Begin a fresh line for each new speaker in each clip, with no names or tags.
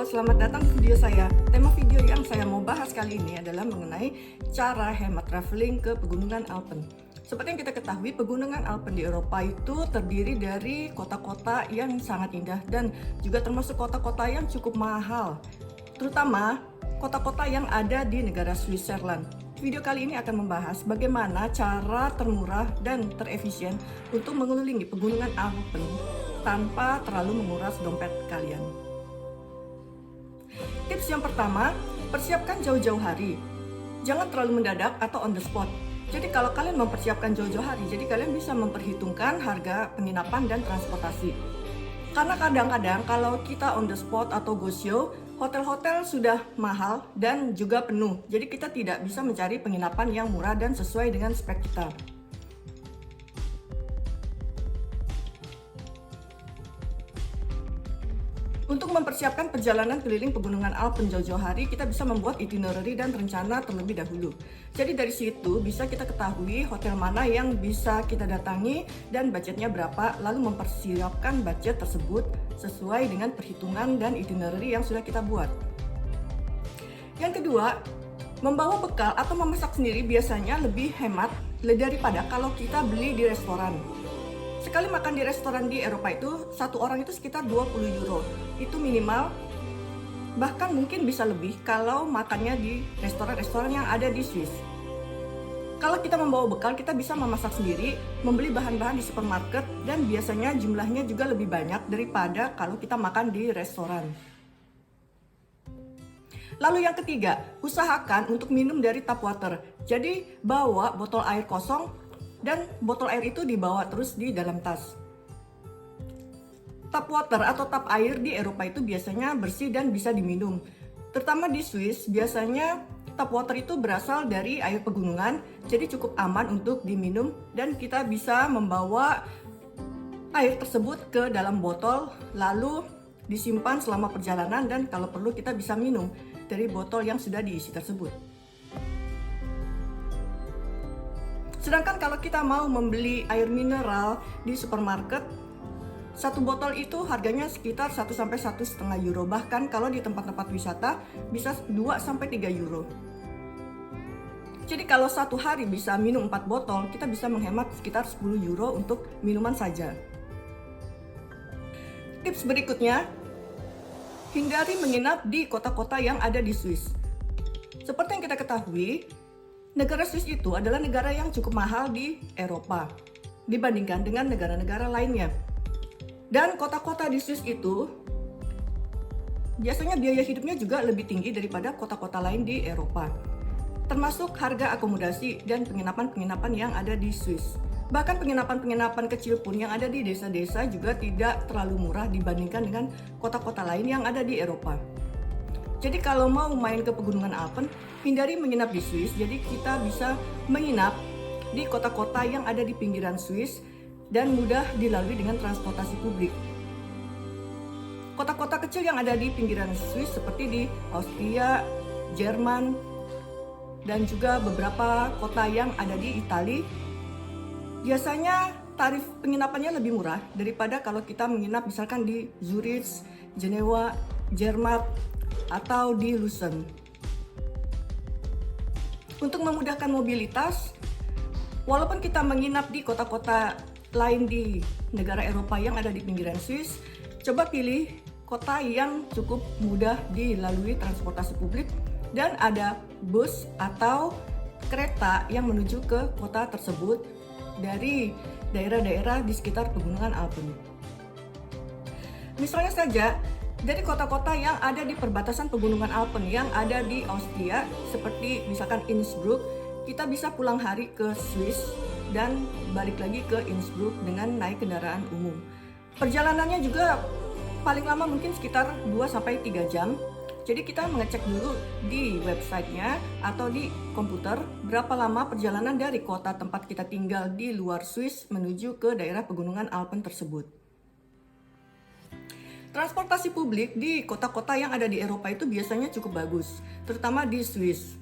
selamat datang di video saya. Tema video yang saya mau bahas kali ini adalah mengenai cara hemat traveling ke pegunungan Alpen. Seperti yang kita ketahui, pegunungan Alpen di Eropa itu terdiri dari kota-kota yang sangat indah dan juga termasuk kota-kota yang cukup mahal, terutama kota-kota yang ada di negara Switzerland. Video kali ini akan membahas bagaimana cara termurah dan terefisien untuk mengelilingi pegunungan Alpen tanpa terlalu menguras dompet kalian. Tips yang pertama, persiapkan jauh-jauh hari. Jangan terlalu mendadak atau on the spot. Jadi kalau kalian mempersiapkan jauh-jauh hari, jadi kalian bisa memperhitungkan harga penginapan dan transportasi. Karena kadang-kadang kalau kita on the spot atau go show, hotel-hotel sudah mahal dan juga penuh. Jadi kita tidak bisa mencari penginapan yang murah dan sesuai dengan spek kita. Untuk mempersiapkan perjalanan keliling pegunungan Alpen jauh-jauh hari, kita bisa membuat itinerary dan rencana terlebih dahulu. Jadi dari situ bisa kita ketahui hotel mana yang bisa kita datangi dan budgetnya berapa, lalu mempersiapkan budget tersebut sesuai dengan perhitungan dan itinerary yang sudah kita buat. Yang kedua, membawa bekal atau memasak sendiri biasanya lebih hemat daripada kalau kita beli di restoran. Sekali makan di restoran di Eropa itu, satu orang itu sekitar 20 euro. Itu minimal, bahkan mungkin bisa lebih kalau makannya di restoran-restoran yang ada di Swiss. Kalau kita membawa bekal, kita bisa memasak sendiri, membeli bahan-bahan di supermarket, dan biasanya jumlahnya juga lebih banyak daripada kalau kita makan di restoran. Lalu yang ketiga, usahakan untuk minum dari tap water. Jadi bawa botol air kosong dan botol air itu dibawa terus di dalam tas. Tap water atau tap air di Eropa itu biasanya bersih dan bisa diminum. Terutama di Swiss, biasanya tap water itu berasal dari air pegunungan, jadi cukup aman untuk diminum dan kita bisa membawa air tersebut ke dalam botol lalu disimpan selama perjalanan, dan kalau perlu kita bisa minum dari botol yang sudah diisi tersebut. Sedangkan kalau kita mau membeli air mineral di supermarket, satu botol itu harganya sekitar 1-1,5 euro. Bahkan kalau di tempat-tempat wisata bisa 2-3 euro. Jadi kalau satu hari bisa minum 4 botol, kita bisa menghemat sekitar 10 euro untuk minuman saja. Tips berikutnya, hindari menginap di kota-kota yang ada di Swiss. Seperti yang kita ketahui, negara Swiss itu adalah negara yang cukup mahal di Eropa dibandingkan dengan negara-negara lainnya. Dan kota-kota di Swiss itu biasanya biaya hidupnya juga lebih tinggi daripada kota-kota lain di Eropa. Termasuk harga akomodasi dan penginapan-penginapan yang ada di Swiss. Bahkan penginapan-penginapan kecil pun yang ada di desa-desa juga tidak terlalu murah dibandingkan dengan kota-kota lain yang ada di Eropa. Jadi kalau mau main ke pegunungan Alpen, hindari menginap di Swiss. Jadi kita bisa menginap di kota-kota yang ada di pinggiran Swiss dan mudah dilalui dengan transportasi publik. Kota-kota kecil yang ada di pinggiran Swiss seperti di Austria, Jerman, dan juga beberapa kota yang ada di Italia, biasanya tarif penginapannya lebih murah daripada kalau kita menginap misalkan di Zurich, Jenewa, Zermatt, atau di Lucerne. Untuk memudahkan mobilitas, walaupun kita menginap di kota-kota lain di negara Eropa yang ada di pinggiran Swiss, coba pilih kota yang cukup mudah dilalui transportasi publik dan ada bus atau kereta yang menuju ke kota tersebut dari daerah-daerah di sekitar pegunungan Alpen. Misalnya saja, dari kota-kota yang ada di perbatasan pegunungan Alpen yang ada di Austria, seperti misalkan Innsbruck, kita bisa pulang hari ke Swiss dan balik lagi ke Innsbruck dengan naik kendaraan umum. Perjalanannya juga paling lama mungkin sekitar 2-3 jam. Jadi kita mengecek dulu di websitenya atau di komputer berapa lama perjalanan dari kota tempat kita tinggal di luar Swiss menuju ke daerah pegunungan Alpen tersebut. Transportasi publik di kota-kota yang ada di Eropa itu biasanya cukup bagus, terutama di Swiss.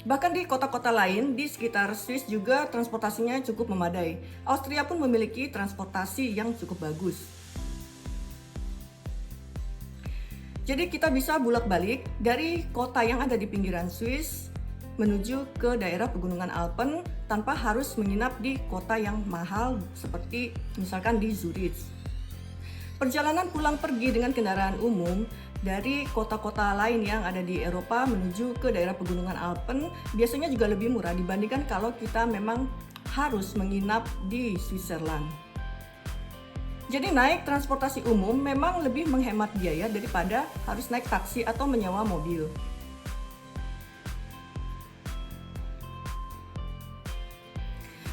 Bahkan di kota-kota lain di sekitar Swiss juga transportasinya cukup memadai. Austria pun memiliki transportasi yang cukup bagus. Jadi kita bisa bolak-balik dari kota yang ada di pinggiran Swiss menuju ke daerah pegunungan Alpen tanpa harus menginap di kota yang mahal seperti misalkan di Zurich. Perjalanan pulang pergi dengan kendaraan umum dari kota-kota lain yang ada di Eropa menuju ke daerah pegunungan Alpen biasanya juga lebih murah dibandingkan kalau kita memang harus menginap di Switzerland. Jadi naik transportasi umum memang lebih menghemat biaya daripada harus naik taksi atau menyewa mobil.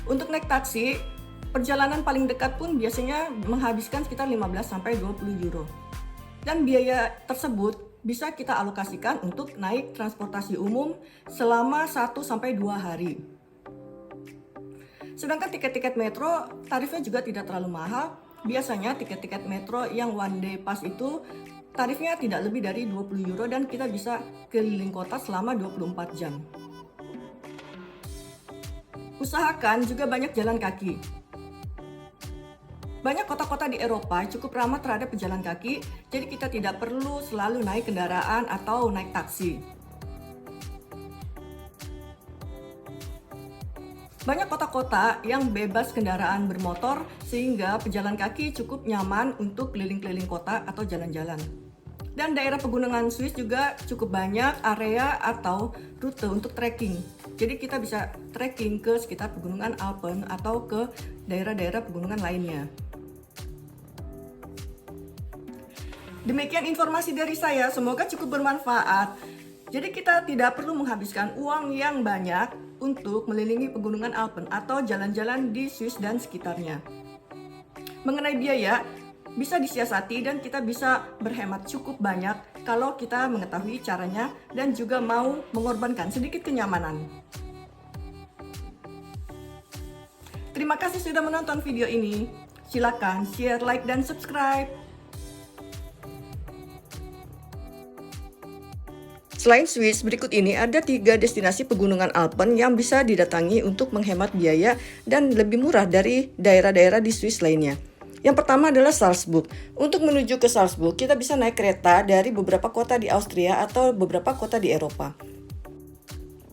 Untuk naik taksi, perjalanan paling dekat pun biasanya menghabiskan sekitar 15-20 euro. Dan biaya tersebut bisa kita alokasikan untuk naik transportasi umum selama 1-2 hari. Sedangkan tiket-tiket metro tarifnya juga tidak terlalu mahal. Biasanya tiket-tiket metro yang one day pass itu tarifnya tidak lebih dari 20 euro dan kita bisa keliling kota selama 24 jam. Usahakan juga banyak jalan kaki. Banyak kota-kota di Eropa cukup ramah terhadap pejalan kaki, jadi kita tidak perlu selalu naik kendaraan atau naik taksi. Banyak kota-kota yang bebas kendaraan bermotor sehingga pejalan kaki cukup nyaman untuk keliling-keliling kota atau jalan-jalan. Dan daerah pegunungan Swiss juga cukup banyak area atau rute untuk trekking. Jadi kita bisa trekking ke sekitar pegunungan Alpen atau ke daerah-daerah pegunungan lainnya. Demikian informasi dari saya, semoga cukup bermanfaat. Jadi kita tidak perlu menghabiskan uang yang banyak untuk mengelilingi pegunungan Alpen atau jalan-jalan di Swiss dan sekitarnya. Mengenai biaya, bisa disiasati dan kita bisa berhemat cukup banyak kalau kita mengetahui caranya dan juga mau mengorbankan sedikit kenyamanan. Terima kasih sudah menonton video ini. Silakan share, like, dan subscribe. Selain Swiss, berikut ini ada 3 destinasi pegunungan Alpen yang bisa didatangi untuk menghemat biaya dan lebih murah dari daerah-daerah di Swiss lainnya. Yang pertama adalah Salzburg. Untuk menuju ke Salzburg, kita bisa naik kereta dari beberapa kota di Austria atau beberapa kota di Eropa.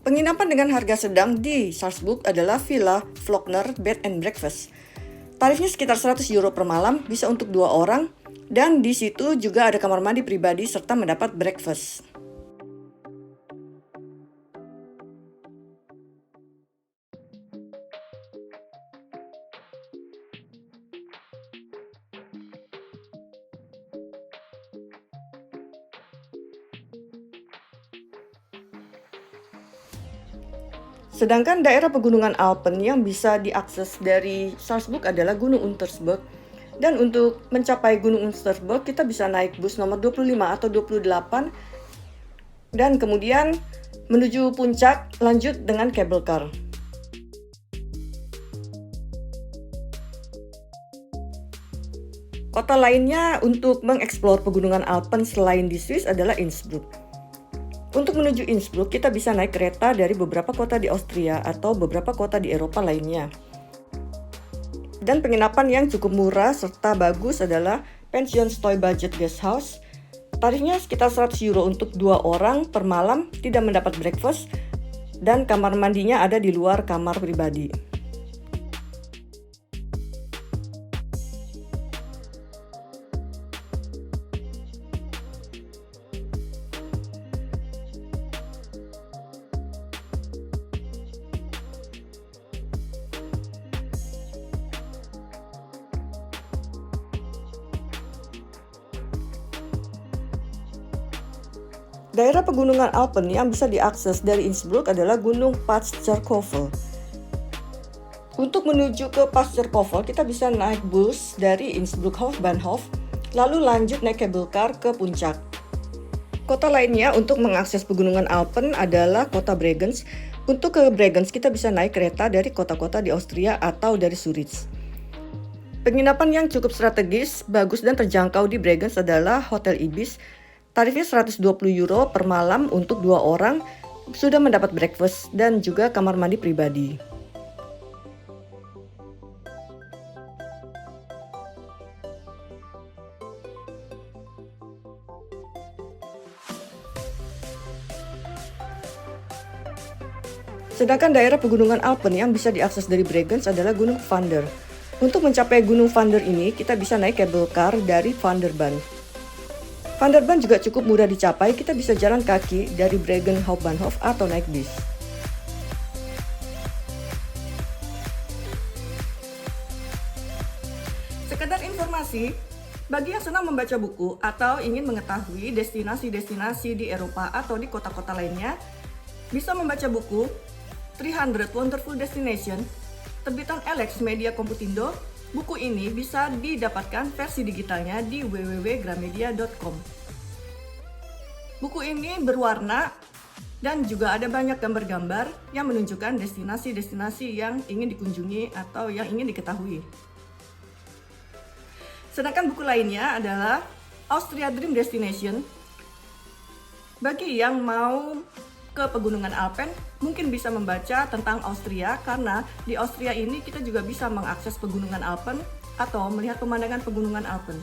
Penginapan dengan harga sedang di Salzburg adalah Villa Faulkner Bed and Breakfast. Tarifnya sekitar 100 euro per malam, bisa untuk 2 orang, dan di situ juga ada kamar mandi pribadi serta mendapat breakfast. Sedangkan daerah pegunungan Alpen yang bisa diakses dari Salzburg adalah Gunung Untersberg. Dan untuk mencapai Gunung Untersberg kita bisa naik bus nomor 25 atau 28 dan kemudian menuju puncak lanjut dengan cable car. Kota lainnya untuk mengeksplor pegunungan Alpen selain di Swiss adalah Innsbruck. Untuk menuju Innsbruck, kita bisa naik kereta dari beberapa kota di Austria atau beberapa kota di Eropa lainnya. Dan penginapan yang cukup murah serta bagus adalah Pension Stoi Budget Guest House. Tarifnya sekitar 100 euro untuk 2 orang per malam, tidak mendapat breakfast, dan kamar mandinya ada di luar kamar pribadi. Daerah pegunungan Alpen yang bisa diakses dari Innsbruck adalah Gunung Patzerkofel. Untuk menuju ke Patzerkofel, kita bisa naik bus dari Innsbruck Hauptbahnhof, lalu lanjut naik cable car ke puncak. Kota lainnya untuk mengakses pegunungan Alpen adalah kota Bregenz. Untuk ke Bregenz, kita bisa naik kereta dari kota-kota di Austria atau dari Zurich. Penginapan yang cukup strategis, bagus dan terjangkau di Bregenz adalah Hotel Ibis. Tarifnya 120 euro per malam untuk 2 orang, sudah mendapat breakfast dan juga kamar mandi pribadi. Sedangkan daerah pegunungan Alpen yang bisa diakses dari Bregenz adalah Gunung Vander. Untuk mencapai Gunung Vander ini, kita bisa naik cable car dari Vanderbahn. Vanderbahn juga cukup mudah dicapai, kita bisa jalan kaki dari Bregenz Hauptbahnhof atau naik bis. Sekedar informasi, bagi yang senang membaca buku atau ingin mengetahui destinasi-destinasi di Eropa atau di kota-kota lainnya, bisa membaca buku 300 Wonderful Destination, terbitan Alex Media Computindo. Buku ini bisa didapatkan versi digitalnya di www.gramedia.com. Buku ini berwarna dan juga ada banyak gambar-gambar yang menunjukkan destinasi-destinasi yang ingin dikunjungi atau yang ingin diketahui. Sedangkan buku lainnya adalah Austria Dream Destination. Bagi yang mau ke pegunungan Alpen, mungkin bisa membaca tentang Austria, karena di Austria ini kita juga bisa mengakses pegunungan Alpen atau melihat pemandangan pegunungan Alpen.